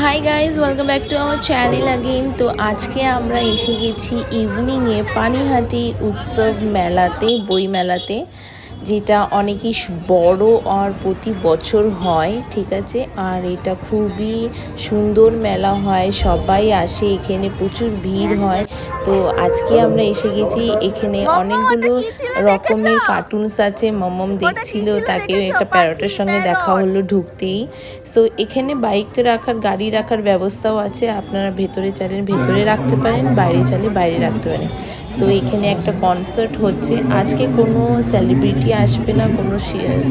Hi guys, welcome back to our channel again. তো আজকে আমরা এসে গেছি ইভিনিংয়ে পানিহাটি উৎসব মেলাতে, বই মেলাতে, যেটা অনেকই বড় আর প্রতি বছর হয়, ঠিক আছে। আর এটা খুবই সুন্দর মেলা হয়, সবাই আসে এখানে, প্রচুর ভিড় হয়। তো আজকে আমরা এসে গেছি এখানে, অনেকগুলো রকমের কার্টুনস আছে। মমম দেখছিল, তাকে একটা প্যারটের সঙ্গে দেখা হলো ঢুকতেই। সো এখানে বাইক রাখার, গাড়ি রাখার ব্যবস্থাও আছে। আপনারা ভেতরে চাইলেন ভেতরে রাখতে পারেন, বাইরে চাইলে বাইরে রাখতে পারেন। সো এখানে একটা কনসার্ট হচ্ছে আজকে। কোনো সেলিব্রিটি আসবে না, কোনো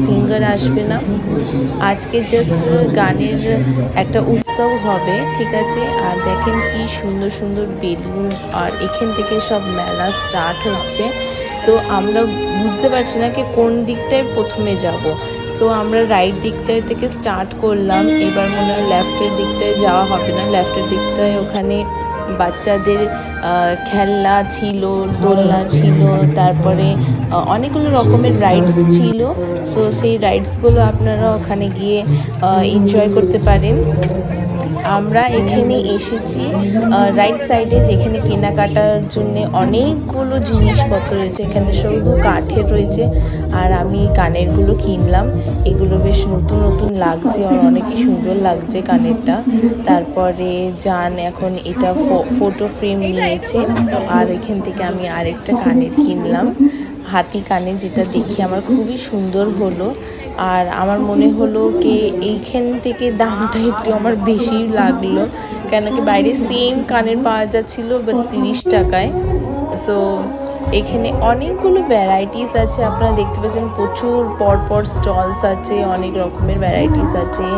সিঙ্গার আসবে না, আজকে জাস্ট গানের একটা উৎসব হবে, ঠিক আছে। আর দেখেন কি সুন্দর সুন্দর বেলুনস, আর এখান থেকে সব মেলা স্টার্ট হচ্ছে। সো আমরা বুঝতে পারছি না কি কোন দিকটায় প্রথমে যাব। সো আমরা রাইট দিকটায় থেকে স্টার্ট করলাম। এবার মনে হয় লেফটের দিকটায় যাওয়া হবে না, লেফটের দিকটায় ওখানে বাচ্চাদের খেলনা ছিল, দোলনা ছিল, তারপরে অনেকগুলো রকমের রাইডস ছিল। সো সেই রাইডসগুলো আপনারা ওখানে গিয়ে এনজয় করতে পারেন। আমরা এখানে এসেছি রাইট সাইডে, যেখানে কেনাকাটার জন্য অনেকগুলো জিনিসপত্র রয়েছে। এখানে শুধু কাঠের রয়েছে, আর আমি কানেরগুলো কিনলাম। এগুলো বেশ নতুন নতুন লাগছে, আর অনেকই সুন্দর লাগছে কানেরটা। তারপরে যান, এখন এটা ফটো ফ্রেম নিয়েছে, আর এখান থেকে আমি আরেকটা কানের কিনলাম, হাতি কানে, যেটা দেখে আমার খুবই সুন্দর হলো। আর আমার মনে হলো কি এইখান থেকে দামটা একটু আমার বেশি লাগলো, কেন কি বাইরে সেম কানের পাওয়া যাচ্ছিলো বাট 30 টাকায়। সো এখানে অনেকগুলো ভ্যারাইটিস আছে, আপনারা দেখতে পাচ্ছেন প্রচুর পরপর স্টলস আছে, অনেক রকমের ভ্যারাইটিস আছে।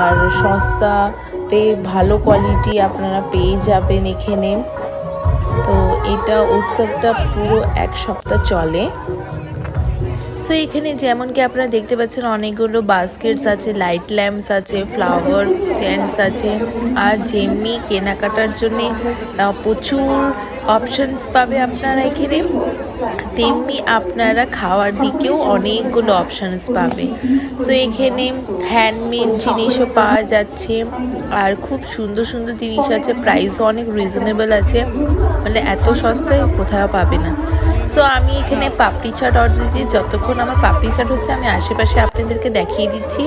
আর সস্তাতে ভালো কোয়ালিটি আপনারা পেয়ে যাবেন এখানে। তো এটা উৎসবটা পুরো এক সপ্তাহ চলে। সো এখানে যেমন কি আপনারা দেখতে পাচ্ছেন অনেকগুলো বাস্কেটস আছে, লাইট ল্যাম্পস আছে, ফ্লাওয়ার স্ট্যান্ডস আছে। আর যেমনি কেনাকাটার জন্যে প্রচুর অপশানস পাবে আপনারা এখানে, তেমনি আপনারা খাওয়ার দিকেও অনেকগুলো অপশানস পাবে। সো এখানে হ্যান্ডমেড জিনিসও পাওয়া যাচ্ছে, আর খুব সুন্দর সুন্দর জিনিস আছে, প্রাইসও অনেক রিজনেবল আছে, মানে এত সস্তায় কোথাও পাবে না। সো আমি এখানে পাপড়ি চাট অর্ডার দিচ্ছি। যতক্ষণ আমার পাপড়ি চাট হচ্ছে আমি আশেপাশে আপনাদেরকে দেখিয়ে দিচ্ছি।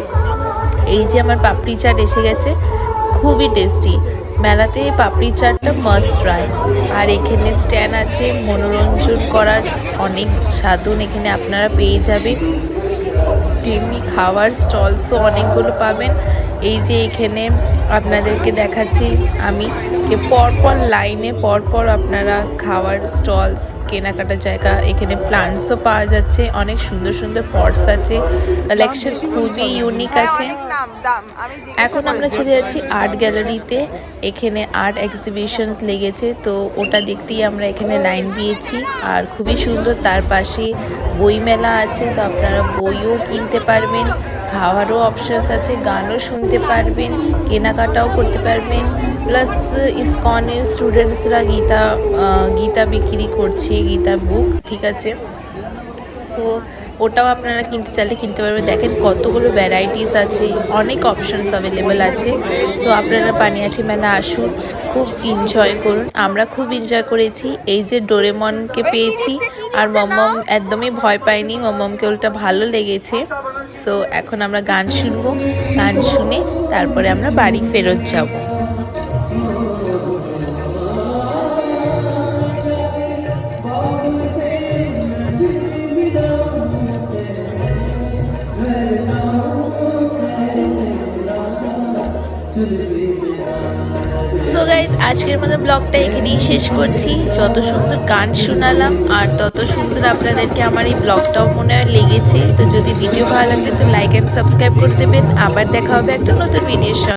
এই যে আমার পাপড়ি চাট এসে গেছে, খুবই টেস্টি। মেলাতে পাপড়ি চাটটা মাস্ট ট্রাই। আর এখানে স্ট্যান্ড আছে, মনোরঞ্জন করার অনেক সাধন এখানে আপনারা পেয়ে যাবেন। তেমনি খাওয়ার স্টলসও অনেকগুলো পাবেন। এই যে এখানে আপনাদেরকে দেখাচ্ছি আমি, পরপর লাইনে পরপর আপনারা খাওয়ার স্টলস, কেনাকাটার জায়গা, এখানে প্লান্টসও পাওয়া যাচ্ছে, অনেক সুন্দর সুন্দর পটস আছে, কালেকশন খুবই ইউনিক আছে। এখন আমরা চলে যাচ্ছি আর্ট গ্যালারিতে, এখানে আর্ট এক্সিবিশনস লেগেছে, তো ওটা দেখতেই আমরা এখানে লাইন দিয়েছি। আর খুবই সুন্দর, তার পাশে বই মেলা আছে, তো আপনারা বইও কিনতে পারবেন, খাওয়ারও অপশানস আছে, গানও শুনতে পারবেন, কেনাকাটাও করতে পারবেন। প্লাস ইসকনের স্টুডেন্টসরা গীতা বিক্রি করছে, গীতা বুক, ঠিক আছে। সো ওটাও আপনারা কিনতে চাইলে কিনতে পারবেন। দেখেন কতগুলো ভ্যারাইটিস আছে, অনেক অপশানস অ্যাভেলেবেল আছে। সো আপনারা পানিহাটি মেলা আসুন, খুব এনজয় করুন। আমরা খুব এনজয় করেছি। এই যে ডোরেমনকে পেয়েছি, আর মমম একদমই ভয় পায়নি, মমমকে ওটা ভালো লেগেছে। সো এখন আমরা গান শুনবো, গান শুনে তারপরে আমরা বাড়ি ফেরত যাব। সো গাইজ, আজকের মতো ব্লগটা এখানেই শেষ করছি। যত সুন্দর গান শোনালাম, আর তত সুন্দর আপনাদেরকে আমার এই ব্লগটাও মনে হয় লেগেছে। তো যদি ভিডিও ভালো লাগে তো লাইক অ্যান্ড সাবস্ক্রাইব করে দেবেন। আবার দেখা হবে একটা নতুন ভিডিওর সঙ্গে।